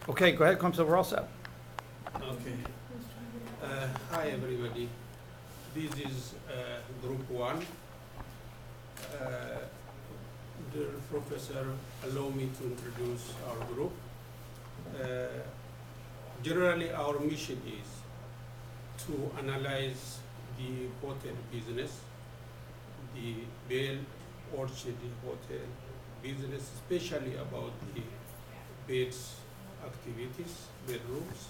Okay, go ahead, Council, we're all set. Okay. Hi, everybody. This is Group 1. Dear Professor, allow me to introduce our group. Generally, our mission is to analyze the hotel business, the Bell Orchard Hotel business, especially about the beds activities, bedrooms.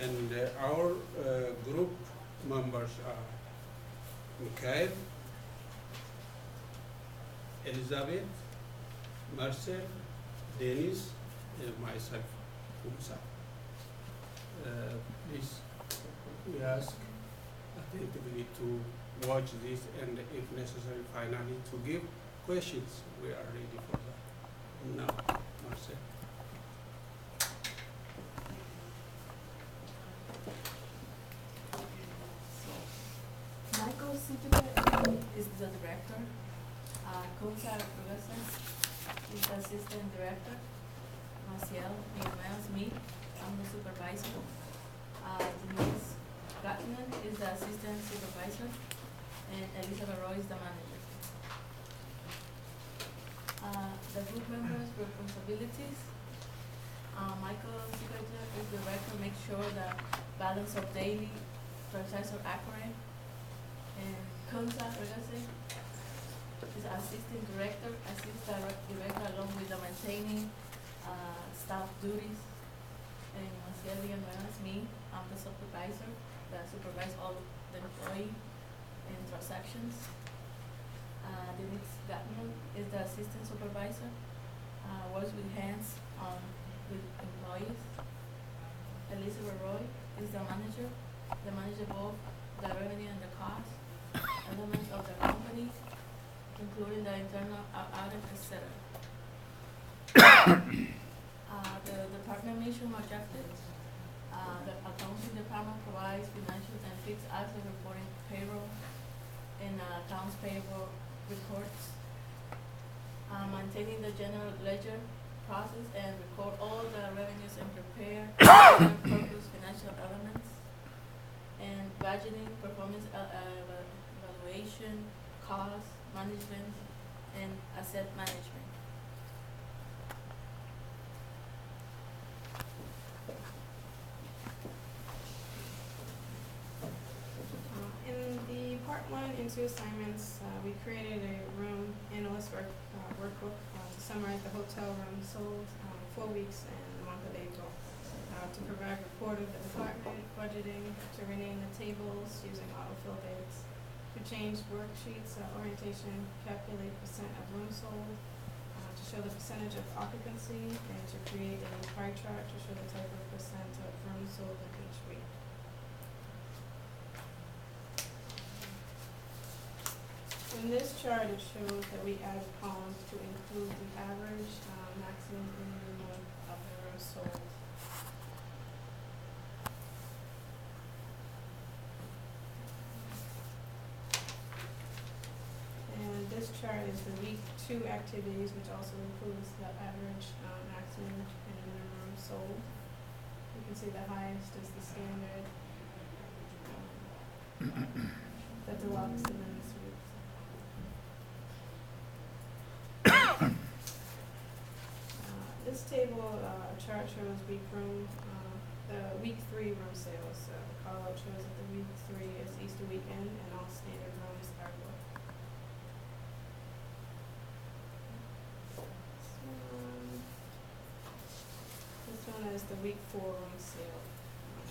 And our group members are Mikhail, Elizabeth, Marcel, Dennis, and myself, Umsa. Please, we ask attentively to watch this and if necessary, finally, to give questions. We are ready for that. Now, Marcel. Michael CIT234 is the director. Kota Rugasa is the assistant director. Marcial Miguel me, I'm the supervisor. Denise Gatman is the assistant supervisor, and Elizabeth Roy is the manager. The group members' responsibilities. Michael CIT234 is the director, make sure the balance of daily transactions are accurate. And Kota Rugasa is assistant director, director along with the maintaining staff duties. And Marcial Villanueva is me, I'm the supervisor that supervise all the employee and transactions. Denise Gatman is the assistant supervisor, works with hands on with employees. Elizabeth Roy is the manager both the revenue and the cost elements of the company, including the internal audit, etc. The department mission objectives. The accounting department provides financial and fixed asset reporting, payroll, and accounts payable reports. Maintaining the general ledger process and record all the revenues and prepare general purpose financial elements. And budgeting, performance evaluation, cost management, and asset management. In the part 1 and 2 assignments, we created a room analyst workbook to summarize the hotel room sold 4 weeks in the month of April. To provide report of the department, budgeting, to rename the tables using autofill dates, to change worksheets, orientation, calculate percent of rooms sold, to show the percentage of occupancy, and to create a pie chart to show the type of percent of rooms sold in each week. In this chart, it shows that we added columns to include the average, maximum, and minimum of the rooms sold. And this chart is the week 2 activities, which also includes the average, maximum, and minimum sold. You can see the highest is the standard, the deluxe, and then the suite. This table chart shows week room, the week 3 room sales. So the call out shows that the week 3 is Easter weekend, and all standard rooms are booked. This one is the week 4 room sale,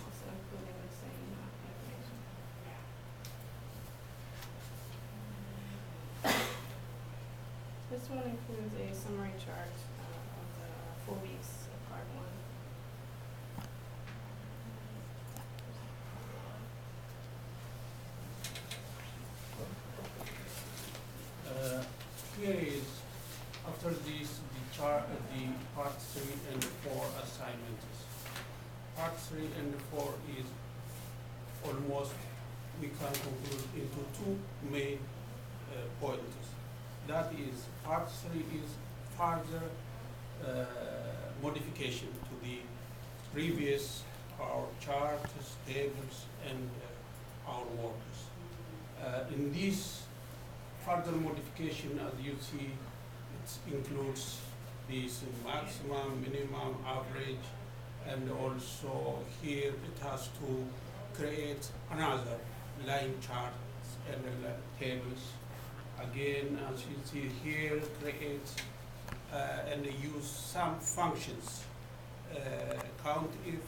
also including the same information. This one includes a summary chart of the 4 weeks of part 1. Here is, after this, the part 3 and 4 assignments. Part 3 and 4 is almost, we can conclude into 2 main points. That is, part 3 is further modification to the previous our charts, tables, and our workers. In this further modification, as you see, it includes this maximum, minimum, average, and also here it has to create another line charts and tables. Again, as you see here, create and use some functions, count if,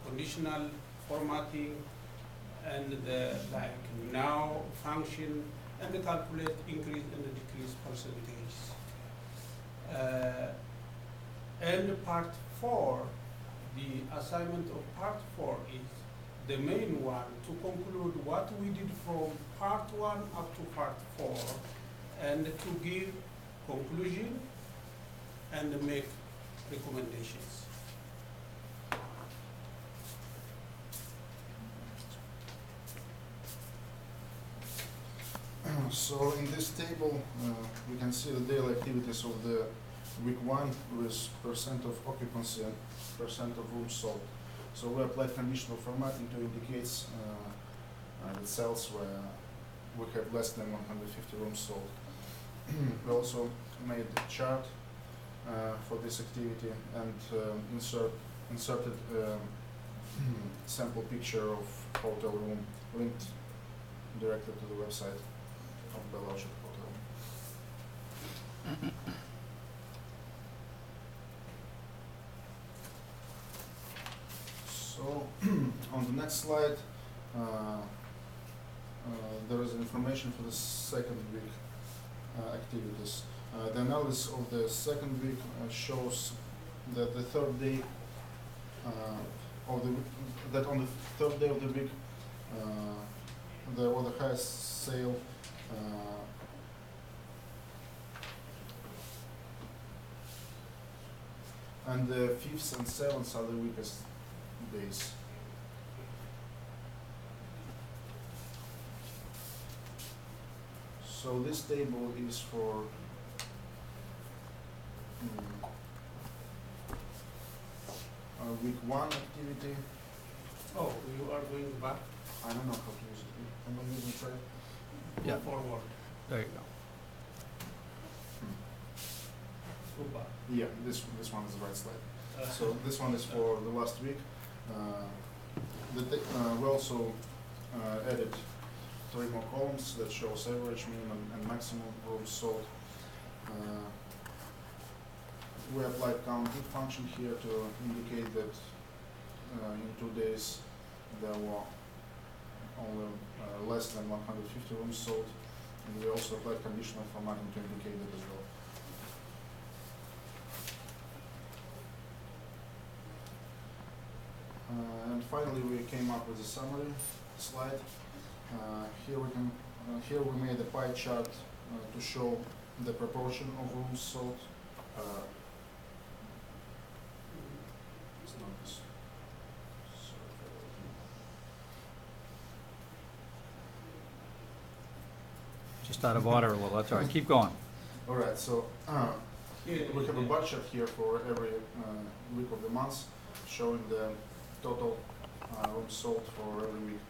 conditional formatting, and the like now function, and the calculate increase and the decrease percentage. And part 4, the assignment of part 4 is the main one to conclude what we did from part 1 up to part 4, and to give conclusion and make recommendations. So in this table, we can see the daily activities of the week 1 with percent of occupancy and percent of rooms sold. So we applied conditional formatting to indicate the cells where we have less than 150 rooms sold. We also made a chart for this activity and inserted sample picture of hotel room linked directly to the website of Bellagio Hotel. So on the next slide, there is information for the second week activities. The analysis of the second week shows that the third day that on the third day of the week there was the highest sale and the 5th and 7th are the weakest days. So this table is for week 1 activity. Oh, you are going back? I don't know how to use it. Am I using try? Go forward. There you go. Go back. Yeah, this one is the right slide. So this one is for the last week. We also added 3 more columns that shows average, minimum, and maximum rooms sold. We applied count if function here to indicate that in 2 days there were only less than 150 rooms sold, and we also applied conditional formatting to indicate that as well. And finally, we came up with a summary slide. Here we made a pie chart to show the proportion of rooms sold. It's not this. Just out of order a little, that's all right, keep going. All right, so we have a bar chart here for every week of the month, showing the total rooms sold for every week.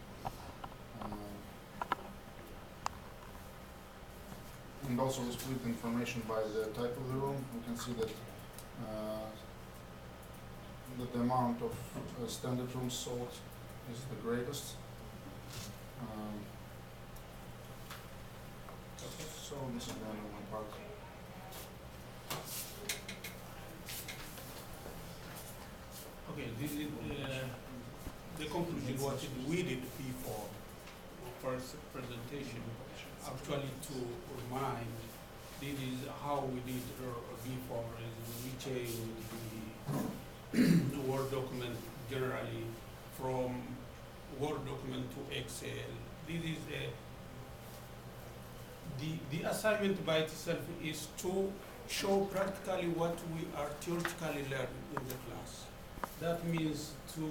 And also we split information by the type of the room. We can see that the amount of standard rooms sold is the greatest. So this is the only one part. Okay, this is the conclusion what we did before first presentation. Actually, to remind, this is how we did before. Is we changed the Word document generally from Word document to Excel. This is the assignment by itself is to show practically what we are theoretically learning in the class. That means to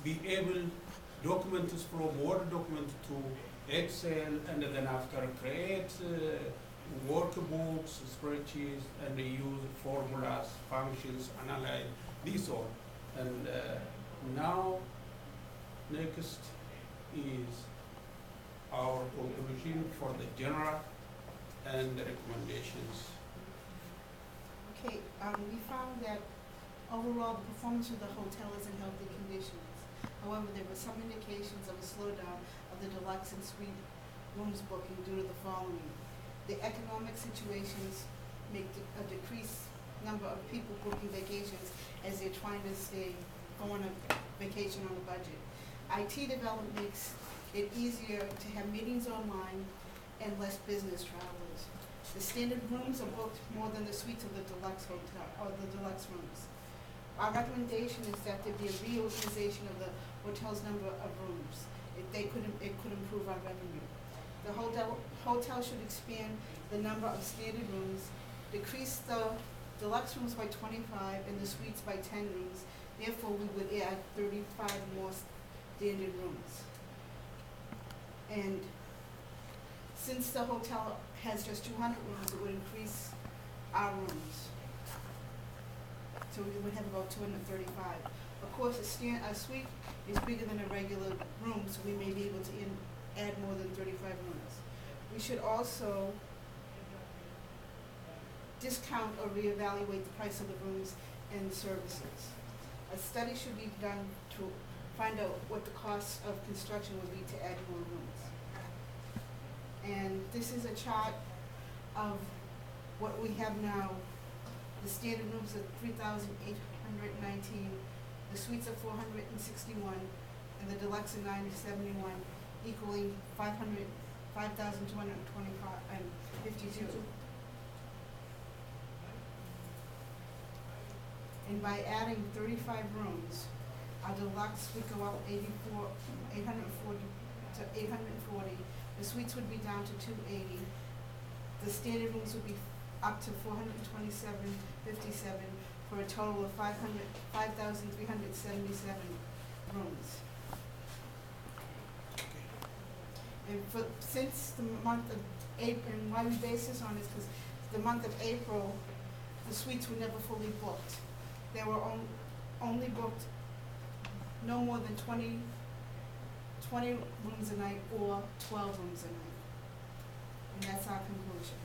be able documents from Word document to Excel, and then after create workbooks, spreadsheets, and use formulas, functions, analyze, these all. And now, next is our conclusion for the general and the recommendations. Okay, we found that overall the performance of the hotel is in healthy conditions. However, there were some indications of a slowdown of the deluxe and suite rooms booking due to the following. The economic situations make a decreased number of people booking vacations as they're trying to go on a vacation on a budget. IT development makes it easier to have meetings online and less business travelers. The standard rooms are booked more than the suites of the deluxe hotel, or the deluxe rooms. Our recommendation is that there be a reorganization of the hotel's number of rooms. It could improve our revenue. The hotel should expand the number of standard rooms, decrease the deluxe rooms by 25 and the suites by 10 rooms. Therefore, we would add 35 more standard rooms. And since the hotel has just 200 rooms, it would increase our rooms. So we would have about 235. Of course, a suite is bigger than a regular room, so we may be able to add more than 35 rooms. We should also discount or reevaluate the price of the rooms and services. A study should be done to find out what the cost of construction would be to add more rooms. And this is a chart of what we have now. The standard rooms are 3,819, the suites are 461, and the deluxe are 971, equaling 5,252. And by adding 35 rooms, our deluxe would go up 840 to 840. The suites would be down to 280. The standard rooms would be up to 427.57 for a total of 5,377 rooms. And since the month of April, and why we base this on is because the month of April, the suites were never fully booked. They were only booked no more than 20 rooms a night or 12 rooms a night. And that's our conclusion.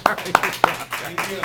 All right, good job. Thank you.